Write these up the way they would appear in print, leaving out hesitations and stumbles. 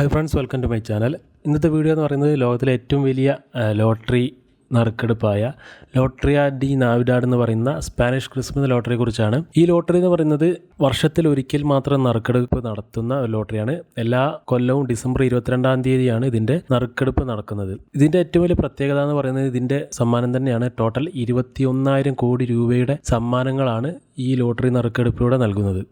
Hi friends, welcome to my channel. ഇന്നത്തെ video എന്ന് പറയുന്നത് ലോകത്തിലെ ഏറ്റവും വലിയ ലോട്ടറി നറുക്കെടുപ്പായ ലോട്ടറിയ ഡി നാവിഡാഡ് എന്ന് പറയുന്ന സ്പാനിഷ് ക്രിസ്മസ് ലോട്ടറിയെ കുറിച്ചാണ്. ഈ ലോട്ടറി എന്ന് പറയുന്നത് വർഷത്തിൽ ഒരിക്കൽ മാത്രം നറുക്കെടുപ്പ് നടത്തുന്ന ഒരു ലോട്ടറിയാണ്. എല്ലാ കൊല്ലവും ഡിസംബർ 22-ാം തീയതിയാണ് ഇതിൻ്റെ നറുക്കെടുപ്പ് നടക്കുന്നത്. ഇതിൻ്റെ ഏറ്റവും വലിയ പ്രത്യേകത എന്ന് പറയുന്നത് ഇതിൻ്റെ സമ്മാനം തന്നെയാണ്. ടോട്ടൽ 21,000 കോടി രൂപയുടെ സമ്മാനങ്ങളാണ് ഈ ലോട്ടറി നറുക്കെടുപ്പിലൂടെ നൽകുന്നത്.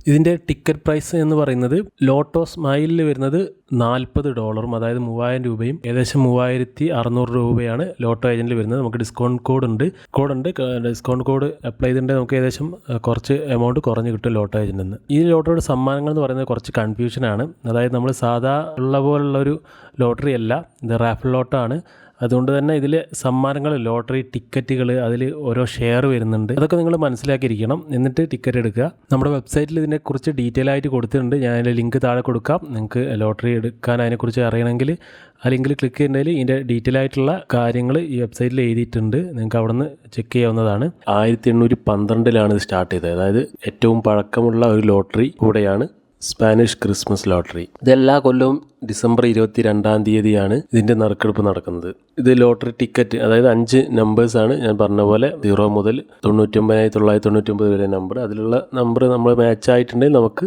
ഇതിൻ്റെ ടിക്കറ്റ് പ്രൈസ് എന്ന് പറയുന്നത് ലോട്ടോ സ്മൈലിൽ വരുന്നത് $40, അതായത് 3,000 രൂപയും ഏകദേശം 3,600 രൂപയാണ് ലോട്ടോ ഏജൻറ്റിൽ വരുന്നത്. നമുക്ക് ഡിസ്കൗണ്ട് കോഡ് ഉണ്ട്. ഡിസ്കൗണ്ട് കോഡ് അപ്ലൈ ചെയ്തിട്ടുണ്ടെങ്കിൽ നമുക്ക് ഏകദേശം കുറച്ച് എമൗണ്ട് കുറഞ്ഞ് കിട്ടും ലോട്ടോ ഏജൻറ്റിൽ നിന്ന്. ഈ ലോട്ടറിയുടെ സമ്മാനങ്ങൾ എന്ന് പറയുന്നത് കുറച്ച് കൺഫ്യൂഷനാണ്. അതായത് നമ്മൾ സാധാ ഉള്ള പോലുള്ളൊരു ലോട്ടറി അല്ല, ഇത് റാഫിൾ ലോട്ടോ ആണ്. അതുകൊണ്ട് തന്നെ ഇതിൽ സമ്മാനങ്ങൾ, ലോട്ടറി ടിക്കറ്റുകൾ, അതിൽ ഓരോ ഷെയർ വരുന്നുണ്ട്. അതൊക്കെ നിങ്ങൾ മനസ്സിലാക്കിയിരിക്കണം, എന്നിട്ട് ടിക്കറ്റ് എടുക്കുക. നമ്മുടെ വെബ്സൈറ്റിൽ ഇതിനെക്കുറിച്ച് ഡീറ്റെയിൽ ആയിട്ട് കൊടുത്തിട്ടുണ്ട്. ഞാൻ അതിൻ്റെ ലിങ്ക് താഴെ കൊടുക്കാം. നിങ്ങൾക്ക് ലോട്ടറി എടുക്കാൻ അതിനെക്കുറിച്ച് അറിയണമെങ്കിൽ ആ ലിങ്കിൽ ക്ലിക്ക് ചെയ്യുന്നതിൽ ഇതിൻ്റെ ഡീറ്റെയിൽ ആയിട്ടുള്ള കാര്യങ്ങൾ ഈ വെബ്സൈറ്റിൽ എഴുതിയിട്ടുണ്ട്. നിങ്ങൾക്ക് അവിടെ നിന്ന് ചെക്ക് ചെയ്യാവുന്നതാണ്. 1812 ഇത് സ്റ്റാർട്ട് ചെയ്തത്. അതായത് ഏറ്റവും പഴക്കമുള്ള ഒരു ലോട്ടറി കൂടെയാണ് സ്പാനിഷ് ക്രിസ്മസ് ലോട്ടറി. ഇതെല്ലാ കൊല്ലവും ഡിസംബർ 22-ാം തീയതിയാണ് ഇതിൻ്റെ നറുക്കെടുപ്പ് നടക്കുന്നത്. ഇത് ലോട്ടറി ടിക്കറ്റ്, അതായത് 5 നമ്പേഴ്സാണ്. ഞാൻ പറഞ്ഞ പോലെ 0 മുതൽ 99,999 വരെ നമ്പർ. അതിലുള്ള നമ്പർ നമ്മൾ മാച്ച് ആയിട്ടുണ്ടെങ്കിൽ നമുക്ക്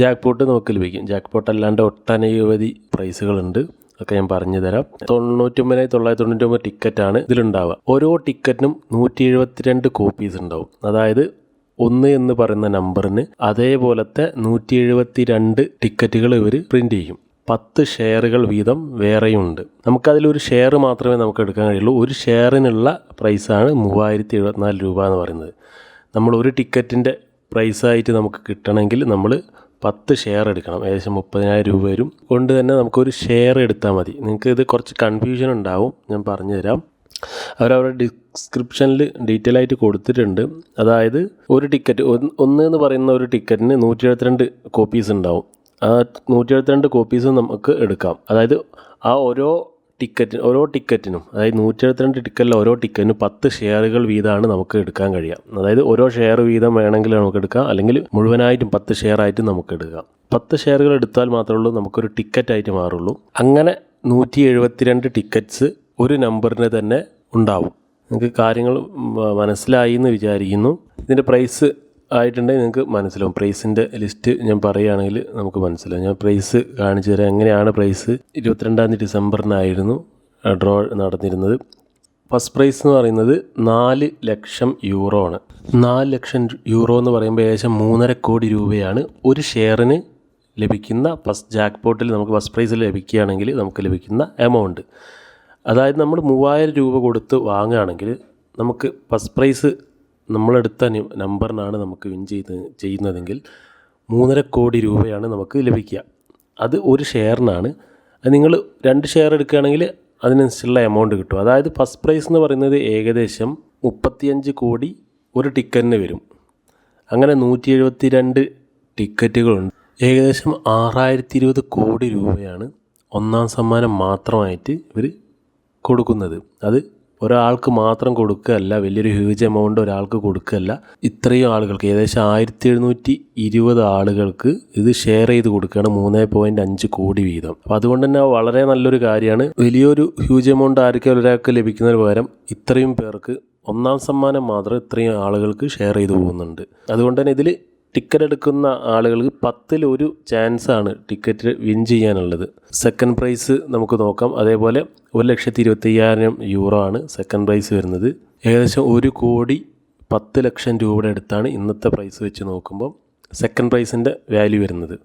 ജാക്ക് പോട്ട് നമുക്ക് ലഭിക്കും. ജാക്ക് പോട്ട് അല്ലാണ്ട് ഒട്ടനവധി പ്രൈസുകളുണ്ട്. ഒക്കെ ഞാൻ പറഞ്ഞു തരാം. 99,999 ടിക്കറ്റാണ് ഇതിലുണ്ടാവുക. ഓരോ ടിക്കറ്റിനും 172 കോപ്പീസ് ഉണ്ടാവും. അതായത് 1 എന്ന് പറയുന്ന നമ്പറിന് അതേപോലത്തെ 172 ടിക്കറ്റുകൾ ഇവർ പ്രിൻ്റ് ചെയ്യും. 10 ഷെയറുകൾ വീതം വേറെയുണ്ട്. നമുക്കതിലൊരു ഷെയർ മാത്രമേ നമുക്ക് എടുക്കാൻ കഴിയുള്ളൂ. ഒരു ഷെയറിനുള്ള പ്രൈസാണ് 3,074 രൂപ എന്ന് പറയുന്നത്. നമ്മൾ ഒരു ടിക്കറ്റിൻ്റെ പ്രൈസായിട്ട് നമുക്ക് കിട്ടണമെങ്കിൽ നമ്മൾ 10 ഷെയർ എടുക്കണം. ഏകദേശം 30,000 രൂപ വരും. കൊണ്ട് തന്നെ നമുക്കൊരു ഷെയർ എടുത്താൽ മതി. നിങ്ങൾക്ക് ഇത് കുറച്ച് കൺഫ്യൂഷൻ ഉണ്ടാവും, ഞാൻ പറഞ്ഞു തരാം. അവരവരുടെ ഡിസ്ക്രിപ്ഷനിൽ ഡീറ്റെയിൽ ആയിട്ട് കൊടുത്തിട്ടുണ്ട്. അതായത് ഒരു ടിക്കറ്റ്, 1 എന്ന് പറയുന്ന ഒരു ടിക്കറ്റിന് 172 കോപ്പീസ് ഉണ്ടാവും. ആ 172 കോപ്പീസ് നമുക്ക് എടുക്കാം. അതായത് ആ ഓരോ ടിക്കറ്റിനും അതായത് 172 ടിക്കറ്റിൽ ഓരോ ടിക്കറ്റിനും 10 ഷെയറുകൾ വീതമാണ് നമുക്ക് എടുക്കാൻ കഴിയാം. അതായത് ഓരോ ഷെയർ വീതം വേണമെങ്കിൽ നമുക്ക് എടുക്കാം, അല്ലെങ്കിൽ മുഴുവനായിട്ടും 10 ഷെയർ ആയിട്ട് നമുക്ക് എടുക്കാം. 10 ഷെയറുകൾ എടുത്താൽ മാത്രമേ ഉള്ളൂ നമുക്കൊരു ടിക്കറ്റായിട്ട് മാറുള്ളൂ. അങ്ങനെ 172 ടിക്കറ്റ്സ് ഒരു നമ്പറിന് തന്നെ ഉണ്ടാവും. നിങ്ങൾക്ക് കാര്യങ്ങൾ മനസ്സിലായി എന്ന് വിചാരിക്കുന്നു. ഇതിൻ്റെ പ്രൈസ് ആയിട്ടുണ്ടെങ്കിൽ നിങ്ങൾക്ക് മനസ്സിലാവും. പ്രൈസിൻ്റെ ലിസ്റ്റ് ഞാൻ പറയുകയാണെങ്കിൽ നമുക്ക് മനസ്സിലാവും. ഞാൻ പ്രൈസ് കാണിച്ചു തരാം. എങ്ങനെയാണ് പ്രൈസ്. 22-ാം തീയതി ഡിസംബറിനായിരുന്നു ഡ്രോ നടന്നിരുന്നത്. ഫസ്റ്റ് പ്രൈസ് എന്ന് പറയുന്നത് 4 ലക്ഷം യൂറോ ആണ്. 4 ലക്ഷം യൂറോ എന്ന് പറയുമ്പോൾ ഏകദേശം 3.5 കോടി രൂപയാണ് ഒരു ഷെയറിന് ലഭിക്കുന്ന ഫസ്റ്റ് ജാക്ക് പോട്ടിൽ നമുക്ക് ഫസ്റ്റ് പ്രൈസ് ലഭിക്കുകയാണെങ്കിൽ നമുക്ക് ലഭിക്കുന്ന എമൗണ്ട്. അതായത് നമ്മൾ 3,000 രൂപ കൊടുത്ത് വാങ്ങുകയാണെങ്കിൽ നമുക്ക് ഫസ്റ്റ് പ്രൈസ് നമ്മളെടുത്ത നമ്പറിനാണ് നമുക്ക് വിൻ ചെയ്യുന്നതെങ്കിൽ 3.5 കോടി രൂപയാണ് നമുക്ക് ലഭിക്കുക. അത് ഒരു ഷെയറിനാണ്. അത് നിങ്ങൾ 2 ഷെയർ എടുക്കുകയാണെങ്കിൽ അതിനനുസരിച്ചുള്ള എമൗണ്ട് കിട്ടും. അതായത് ഫസ്റ്റ് പ്രൈസ് എന്ന് പറയുന്നത് ഏകദേശം 35 കോടി ഒരു ടിക്കറ്റിന് വരും. അങ്ങനെ 172 ടിക്കറ്റുകളുണ്ട്. ഏകദേശം 6,020 കോടി രൂപയാണ് ഒന്നാം സമ്മാനം മാത്രമായിട്ട് ഇവർ കൊടുക്കുന്നത്. അത് ഒരാൾക്ക് മാത്രം കൊടുക്കുകയല്ല, വലിയൊരു ഹ്യൂജ് എമൗണ്ട് ഒരാൾക്ക് കൊടുക്കുകയല്ല. ഇത്രയും ആളുകൾക്ക്, ഏകദേശം 1,720 ആളുകൾക്ക് ഇത് ഷെയർ ചെയ്ത് കൊടുക്കുകയാണ് 3.5 കോടി വീതം. അപ്പോൾ അതുകൊണ്ട് തന്നെ വളരെ നല്ലൊരു കാര്യമാണ്. വലിയൊരു ഹ്യൂജ് എമൗണ്ട് ഒരാൾക്ക് ലഭിക്കുന്നതിന് പകരം ഇത്രയും പേർക്ക് ഒന്നാം സമ്മാനം മാത്രം ഇത്രയും ആളുകൾക്ക് ഷെയർ ചെയ്ത് പോകുന്നുണ്ട്. അതുകൊണ്ട് തന്നെ ഇതിൽ ടിക്കറ്റ് എടുക്കുന്ന ആളുകൾക്ക് 10-ൽ 1 ചാൻസാണ് ടിക്കറ്റ് വിൻ ചെയ്യാനുള്ളത്. സെക്കൻഡ് പ്രൈസ് നമുക്ക് നോക്കാം. അതേപോലെ 1,25,000 യൂറോ ആണ് സെക്കൻഡ് പ്രൈസ് വരുന്നത്. ഏകദേശം 1 കോടി 10 ലക്ഷം രൂപയുടെ അടുത്താണ് ഇന്നത്തെ പ്രൈസ് വെച്ച് നോക്കുമ്പോൾ സെക്കൻഡ് പ്രൈസിൻ്റെ വാല്യൂ വരുന്നത്.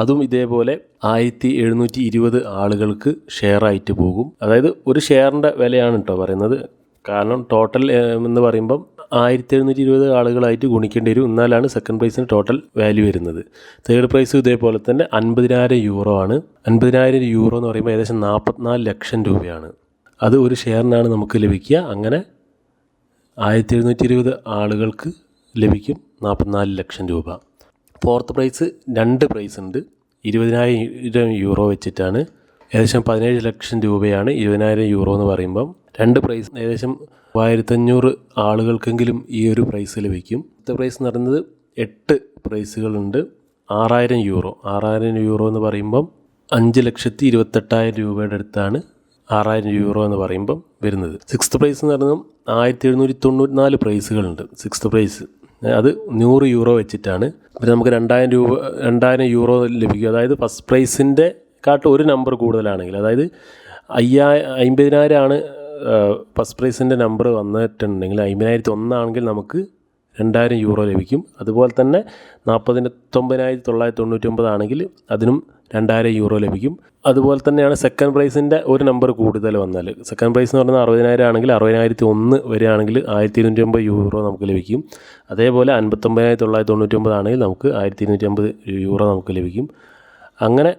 അതും ഇതേപോലെ 1,720 ആളുകൾക്ക് ഷെയർ ആയിട്ട് പോകും. അതായത് ഒരു ഷെയറിൻ്റെ വിലയാണ് കേട്ടോ പറയുന്നത്. കാരണം ടോട്ടൽ എന്ന് പറയുമ്പം 1,720 ആളുകളായിട്ട് ഗുണിക്കേണ്ടി വരും. എന്നാലാണ് സെക്കൻഡ് പ്രൈസിന് ടോട്ടൽ വാല്യൂ വരുന്നത്. തേർഡ് പ്രൈസ് ഇതേപോലെ തന്നെ 50,000 യൂറോ ആണ്. 50,000 യൂറോ എന്ന് പറയുമ്പോൾ ഏകദേശം 44 ലക്ഷം രൂപയാണ്. അത് ഒരു ഷെയറിനാണ് നമുക്ക് ലഭിക്കുക. അങ്ങനെ 1,720 ആളുകൾക്ക് ലഭിക്കും 44 ലക്ഷം രൂപ. ഫോർത്ത് പ്രൈസ് 2 പ്രൈസ് ഉണ്ട്. 20,000 യൂറോ വെച്ചിട്ടാണ്. ഏകദേശം 17 ലക്ഷം രൂപയാണ് 20,000 യൂറോ എന്ന് പറയുമ്പം. 2 പ്രൈസ് ഏകദേശം 3,500 ആളുകൾക്കെങ്കിലും ഈ ഒരു പ്രൈസ് ലഭിക്കും. അടുത്ത പ്രൈസ് എന്ന് പറയുന്നത് 8 പ്രൈസുകളുണ്ട്. 6,000 യൂറോ എന്ന് പറയുമ്പം 5,28,000 രൂപയുടെ അടുത്താണ് 6,000 യൂറോ എന്ന് പറയുമ്പം വരുന്നത്. സിക്സ്ത് പ്രൈസ് എന്ന് പറയുന്നത് 1,794 പ്രൈസുകളുണ്ട്. സിക്സ്ത് പ്രൈസ് അത് 100 യൂറോ വെച്ചിട്ടാണ്. പിന്നെ നമുക്ക് 2,000 യൂറോ ലഭിക്കും. അതായത് ഫസ്റ്റ് പ്രൈസിൻ്റെ കാട്ട് ഒരു നമ്പർ കൂടുതലാണെങ്കിൽ, അതായത് 50,000 ആണ് ഫസ്റ്റ് പ്രൈസിൻ്റെ നമ്പർ വന്നിട്ടുണ്ടെങ്കിൽ 50,001 ആണെങ്കിൽ നമുക്ക് 2,000 യൂറോ ലഭിക്കും. അതുപോലെ തന്നെ 49,999 ആണെങ്കിൽ അതിനും 2,000 യൂറോ ലഭിക്കും. അതുപോലെ തന്നെയാണ് സെക്കൻഡ് പ്രൈസിൻ്റെ ഒരു നമ്പർ കൂടുതൽ വന്നാൽ, സെക്കൻഡ് പ്രൈസ് എന്ന് പറയുന്നത് 60,000 ആണെങ്കിൽ 60,001 വരെയാണെങ്കിൽ 1,250 യൂറോ നമുക്ക് ലഭിക്കും. അതേപോലെ 59,999 ആണെങ്കിൽ നമുക്ക് 1,250 യൂറോ നമുക്ക് ലഭിക്കും. അങ്ങനെ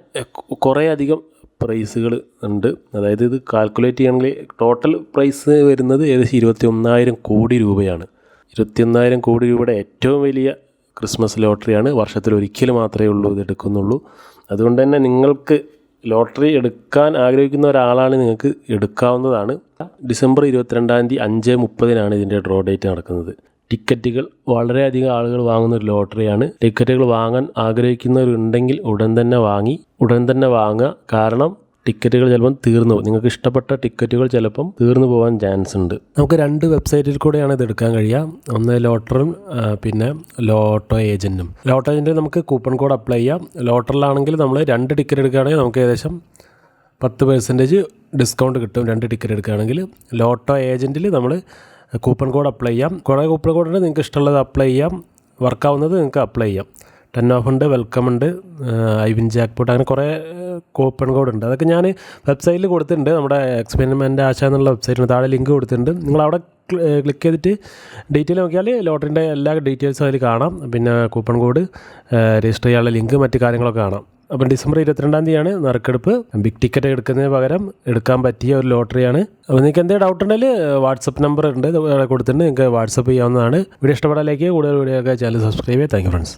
കുറേ അധികം പ്രൈസുകൾ ഉണ്ട്. അതായത് ഇത് കാൽക്കുലേറ്റ് ചെയ്യണമെങ്കിൽ ടോട്ടൽ പ്രൈസ് വരുന്നത് ഏകദേശം 21,000 കോടി രൂപയാണ്. 21,000 കോടി രൂപയുടെ ഏറ്റവും വലിയ ക്രിസ്മസ് ലോട്ടറിയാണ്. വർഷത്തിൽ ഒരിക്കൽ മാത്രമേ ഇത് എടുക്കുന്നുള്ളൂ. അതുകൊണ്ട് തന്നെ നിങ്ങൾക്ക് ലോട്ടറി എടുക്കാൻ ആഗ്രഹിക്കുന്ന ഒരാളാണ് നിങ്ങൾക്ക് എടുക്കാവുന്നതാണ്. ഡിസംബർ 22 5:30 ഇതിൻ്റെ ഡ്രോ ഡേറ്റ് നടക്കുന്നത്. ടിക്കറ്റുകൾ വളരെയധികം ആളുകൾ വാങ്ങുന്ന ഒരു ലോട്ടറിയാണ്. ടിക്കറ്റുകൾ വാങ്ങാൻ ആഗ്രഹിക്കുന്നവരുണ്ടെങ്കിൽ ഉടൻ തന്നെ വാങ്ങുക. കാരണം ടിക്കറ്റുകൾ ചിലപ്പം തീർന്നു പോകും. നിങ്ങൾക്ക് ഇഷ്ടപ്പെട്ട ടിക്കറ്റുകൾ ചിലപ്പം തീർന്നു പോകാൻ ചാൻസ് ഉണ്ട്. നമുക്ക് 2 വെബ്സൈറ്റിൽ കൂടെയാണ് ഇത് എടുക്കാൻ കഴിയുക. ഒന്ന് ലോട്ടറും പിന്നെ ലോട്ടോ ഏജൻറ്റും. ലോട്ടോ ഏജൻറ്റിൽ നമുക്ക് കൂപ്പൺ കോഡ് അപ്ലൈ ചെയ്യാം. ലോട്ടറിലാണെങ്കിൽ നമ്മൾ 2 ടിക്കറ്റ് എടുക്കുകയാണെങ്കിൽ നമുക്ക് ഏകദേശം 10% ഡിസ്കൗണ്ട് കിട്ടും. 2 ടിക്കറ്റ് എടുക്കുകയാണെങ്കിൽ. ലോട്ടോ ഏജൻറ്റിൽ നമ്മൾ കൂപ്പൺ കോഡ് അപ്ലൈ ചെയ്യാം. കുറേ കൂപ്പൺ കോഡുണ്ട്, നിങ്ങൾക്ക് ഇഷ്ടമുള്ളത് അപ്ലൈ ചെയ്യാം. വർക്കാവുന്നത് നിങ്ങൾക്ക് അപ്ലൈ ചെയ്യാം. 10 ഓഫ് ഉണ്ട്, വെൽക്കം ഉണ്ട്, ഐവിൻ ജാക്ക്പോട്ട്, അങ്ങനെ കുറേ കൂപ്പൺ കോഡ് ഉണ്ട്. അതൊക്കെ ഞാൻ വെബ്സൈറ്റിൽ കൊടുത്തിട്ടുണ്ട്. നമ്മുടെ എക്സ്പെരിമെൻ്റ് ആശ എന്നുള്ള വെബ്സൈറ്റിന് താഴെ ലിങ്ക് കൊടുത്തിട്ടുണ്ട്. നിങ്ങളവിടെ ക്ലിക്ക് ചെയ്തിട്ട് ഡീറ്റെയിൽ നോക്കിയാൽ ലോട്ടറിൻ്റെ എല്ലാ ഡീറ്റെയിൽസും അതിൽ കാണാം. പിന്നെ കൂപ്പൺ കോഡ്, രജിസ്റ്റർ ചെയ്യാനുള്ള ലിങ്ക്, മറ്റു കാര്യങ്ങളൊക്കെ കാണാം. അപ്പം ഡിസംബർ 22 നറുക്കെടുപ്പ്. ബിഗ് ടിക്കറ്റ് എടുക്കുന്നതിന് പകരം എടുക്കാൻ പറ്റിയ ഒരു ലോട്ടറിയാണ്. അപ്പോൾ നിങ്ങൾക്ക് എന്തെങ്കിലും ഡൗട്ട് ഉണ്ടെങ്കിൽ വാട്സപ്പ് നമ്പർ ഉണ്ട് കൊടുത്തിട്ടുണ്ട്, നിങ്ങൾക്ക് വാട്സപ്പ് ചെയ്യാവുന്നതാണ്. വീഡിയോ ഇഷ്ടപ്പെടാലേക്ക് കൂടുതൽ വീഡിയോ ഒക്കെ ചാനൽ സബ്സ്ക്രൈബ് ചെയ്യുക. Thank you friends.